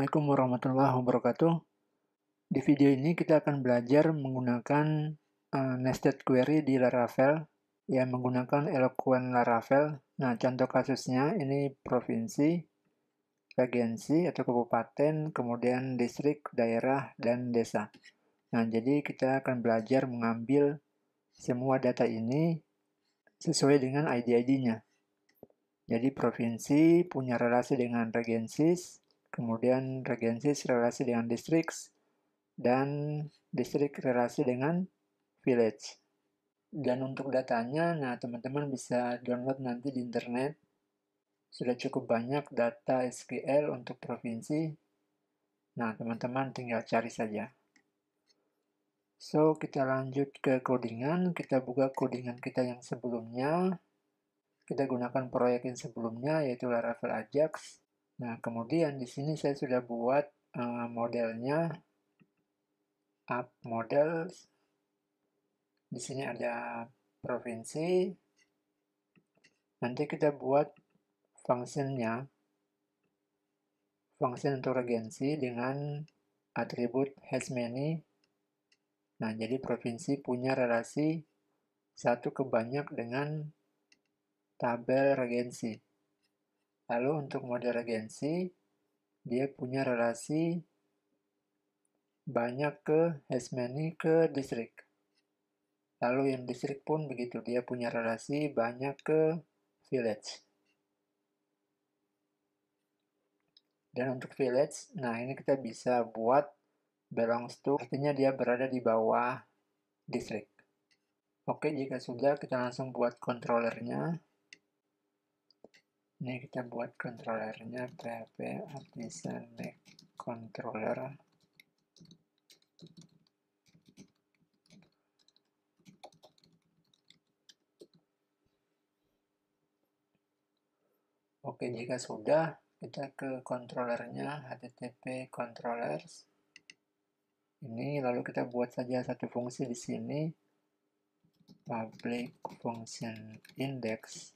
Assalamualaikum warahmatullahi wabarakatuh. Di video ini kita akan belajar menggunakan nested query di Laravel yang menggunakan Eloquent Laravel. Nah, contoh kasusnya ini provinsi, regensi atau kabupaten, kemudian distrik, daerah, dan desa. Nah, jadi kita akan belajar mengambil semua data ini sesuai dengan ID-ID-nya. Jadi provinsi punya relasi dengan regensis, kemudian regensis relasi dengan districts, dan distrik relasi dengan village. Dan untuk datanya, nah teman-teman bisa download nanti di internet. Sudah cukup banyak data SQL untuk provinsi. Nah, teman-teman tinggal cari saja. So, kita lanjut ke codingan. Kita buka codingan kita yang sebelumnya. Kita gunakan proyek yang sebelumnya, yaitu Laravel Ajax. Nah, kemudian di sini saya sudah buat modelnya, app model. Di sini ada provinsi. Nanti kita buat fungsinya, fungsi untuk regensi dengan atribut has many. Nah, jadi provinsi punya relasi satu ke banyak dengan tabel regensi. Lalu untuk model regensi, dia punya relasi banyak ke has many ke distrik. Lalu yang distrik pun begitu, dia punya relasi banyak ke village. Dan untuk village, nah ini kita bisa buat belongs to, artinya dia berada di bawah distrik. Oke, jika sudah, kita langsung buat controllernya. Ini kita buat controllernya, php artisan make controller. Oke, jika sudah, kita ke controllernya, http controllers. Ini, lalu kita buat saja satu fungsi di sini, public function index.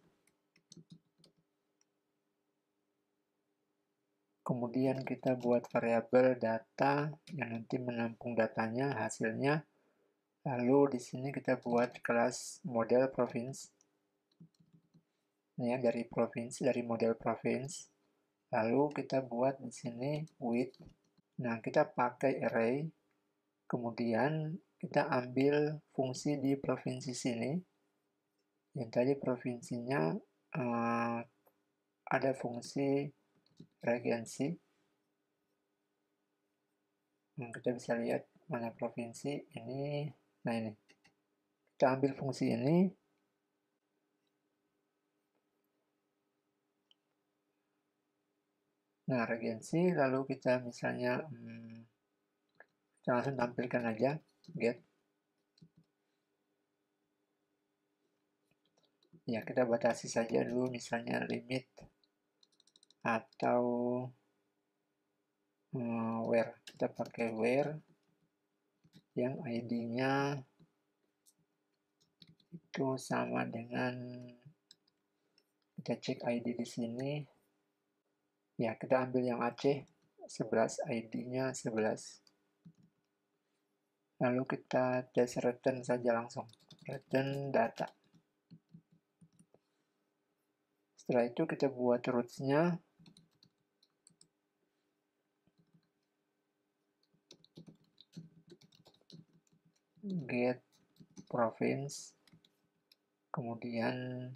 Kemudian kita buat variabel data yang nanti menampung datanya, hasilnya. Lalu di sini kita buat kelas model province. Ini ya, dari provinsi, dari model province. Lalu kita buat di sini width. Nah, kita pakai array. Kemudian kita ambil fungsi di provinsi sini. Yang tadi provinsinya ada fungsi regensi. Nah, kita bisa lihat mana provinsi ini. Nah, ini. Kita ambil fungsi ini. Nah, regensi, lalu kita misalnya kita langsung tampilkan aja get. Ya, kita batasi saja dulu misalnya limit atau where. Kita pakai where yang ID-nya itu sama dengan, kita cek ID di sini. Ya, kita ambil yang Aceh 11, ID-nya 11. Lalu kita tes return saja langsung. Return data. Setelah itu kita buat roots-nya. Get province. Kemudian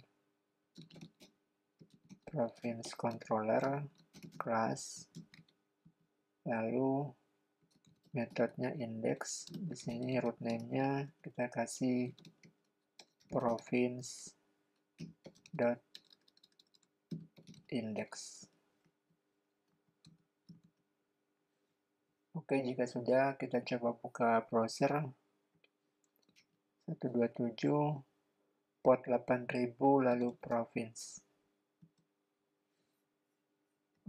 province controller class. Lalu metodenya index. Di sini root name-nya kita kasih province.index. Oke, jika sudah, kita coba buka browser. 127 port 8000 lalu province.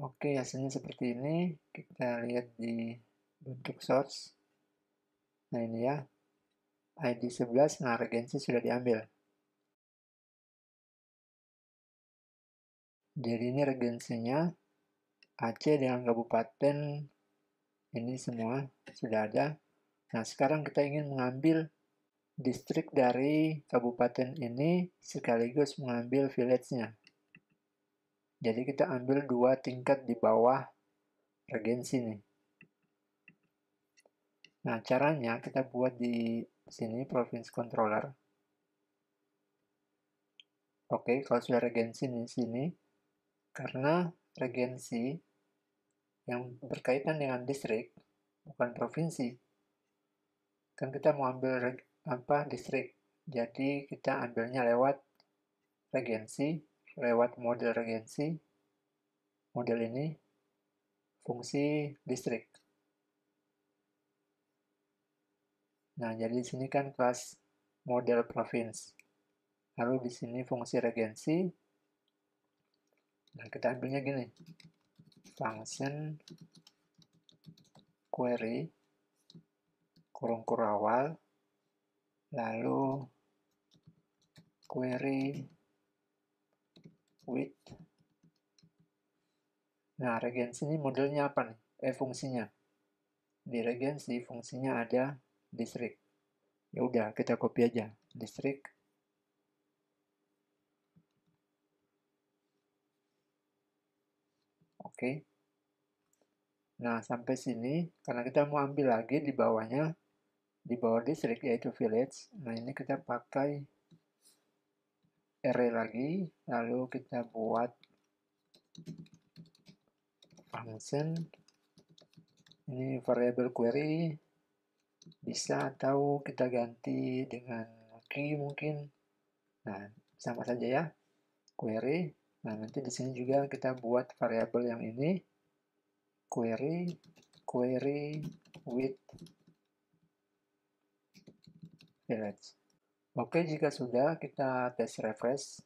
Oke, hasilnya seperti ini. Kita lihat di bentuk source. Nah, ini ya. ID 11, nah regensi sudah diambil. Jadi ini regensinya Aceh dengan kabupaten Ini semua sudah ada. Nah, sekarang kita ingin mengambil distrik dari kabupaten ini sekaligus mengambil village-nya. Jadi kita ambil 2 tingkat di bawah regensi nih. Nah, caranya kita buat di sini province controller. Oke, kalau sudah regensi di sini, karena regensi yang berkaitan dengan distrik, bukan provinsi. Kan kita mau ambil distrik. Jadi kita ambilnya lewat regensi, lewat model regensi. Model ini fungsi distrik. Nah, jadi di sini kan kelas model province. Lalu di sini fungsi regensi. Nah, kita ambilnya gini. Function query kurung awal, lalu query with. Nah, regensi ini modelnya apa nih? Fungsinya. Di regensi fungsinya ada distrik. Ya udah, kita copy aja. Distrik. Oke. Nah, sampai sini, karena kita mau ambil lagi di bawahnya, di bawah distrik, yaitu village. Nah, ini kita pakai array lagi, lalu kita buat function. Ini variable query, bisa atau kita ganti dengan key mungkin. Nah, sama saja ya, query. Nah, nanti di sini juga kita buat variabel yang ini, query with village. Oke, jika sudah, kita tes refresh.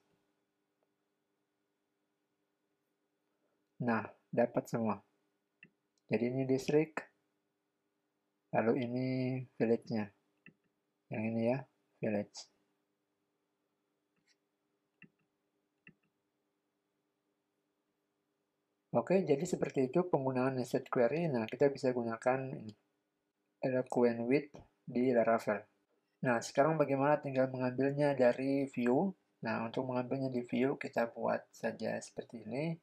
Nah, dapat semua. Jadi ini distrik, lalu ini village-nya. Yang ini ya, village. Oke, jadi seperti itu penggunaan nested query. Nah, kita bisa gunakan eloquent with di Laravel. Nah, sekarang bagaimana tinggal mengambilnya dari view. Nah, untuk mengambilnya di view, kita buat saja seperti ini.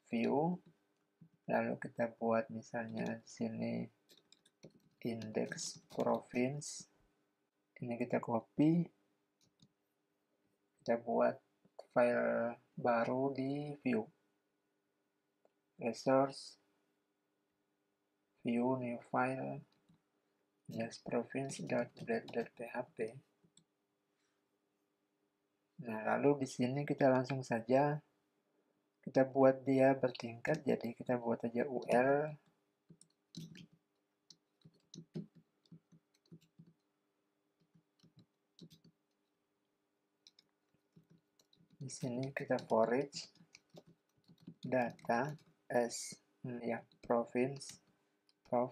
View, lalu kita buat misalnya di sini index province. Ini kita copy. Kita buat file baru di view. Resource, view, new file, indexprovince.blade.php. Nah, lalu di sini kita langsung saja kita buat dia bertingkat, jadi kita buat aja UL. Di sini kita forage data as ya province prof.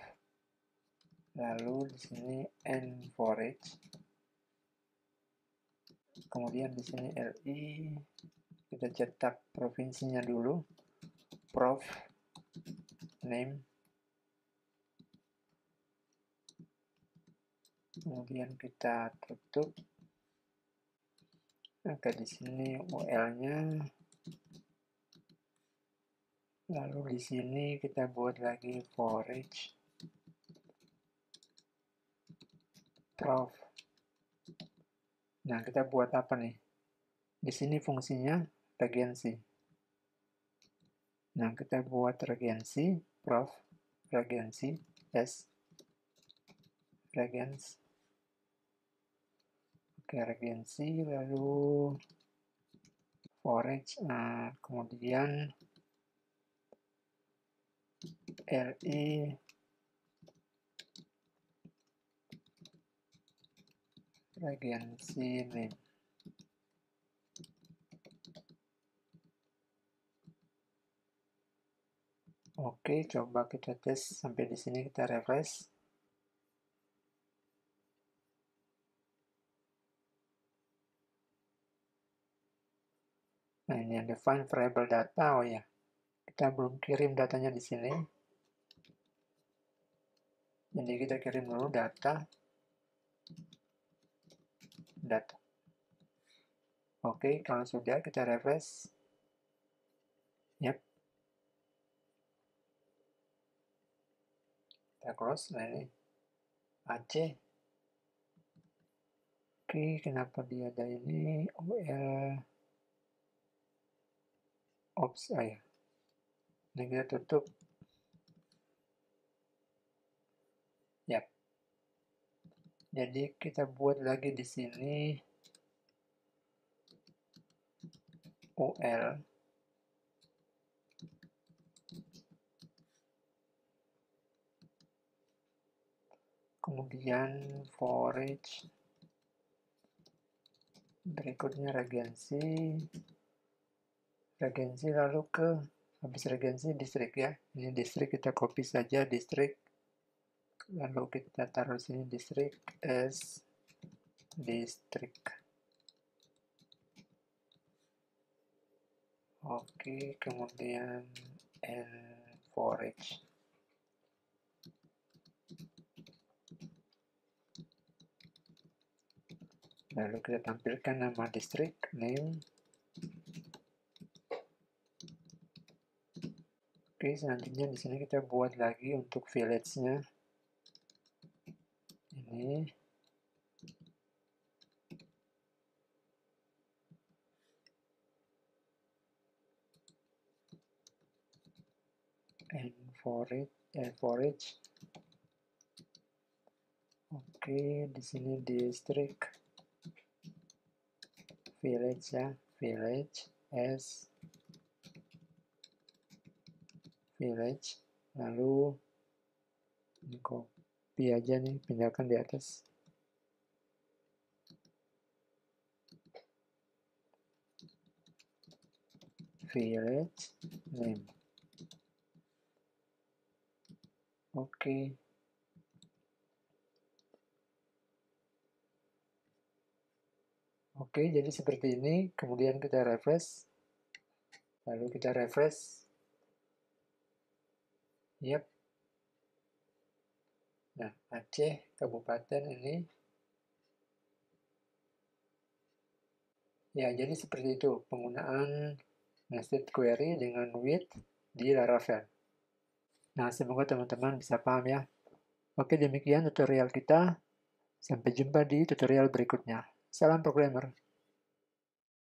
Lalu di sini n forage. Kemudian di sini li kita cetak provinsinya dulu, prof name. Kemudian kita tutup. Oke, di sini UL-nya. Lalu di sini kita buat lagi forage prof. Nah, kita buat apa nih? Di sini fungsinya regensi. Nah, kita buat regensi prof regensi s regens. Oke, regensi lalu forage. Nah, kemudian li regensi name. Oke, coba kita tes sampai di sini, kita refresh. Nah, ini ada find variable data. Oh ya, kita belum kirim datanya di sini. Jadi kita kirim dulu data. Oke, kalau sudah kita refresh. Yap. Kita close. Nah ini Aceh. Oke, kenapa dia ada ini? OL. Ops, ya. Ini kita tutup. Yap. Jadi kita buat lagi di sini OL. Kemudian forage. Berikutnya regency. Regency lalu ke habis regency distrik ya. Ini distrik kita copy saja distrik. Lalu kita taruh sini distrik as distrik. Oke, kemudian forage. Lalu kita tampilkan nama distrik, name. Oke, selanjutnya di sini kita buat lagi untuk village-nya. Ini. And forage. Oke, di sini distrik village ya, village as village. Lalu ini copy aja nih, pindahkan di atas. Village name. Oke. Oke, jadi seperti ini. Kemudian kita refresh. Lalu kita refresh. Yap. Nah, Aceh, kabupaten ini. Ya, jadi seperti itu penggunaan nested query dengan with di Laravel. Nah, semoga teman-teman bisa paham ya. Oke, demikian tutorial kita. Sampai jumpa di tutorial berikutnya. Salam programmer.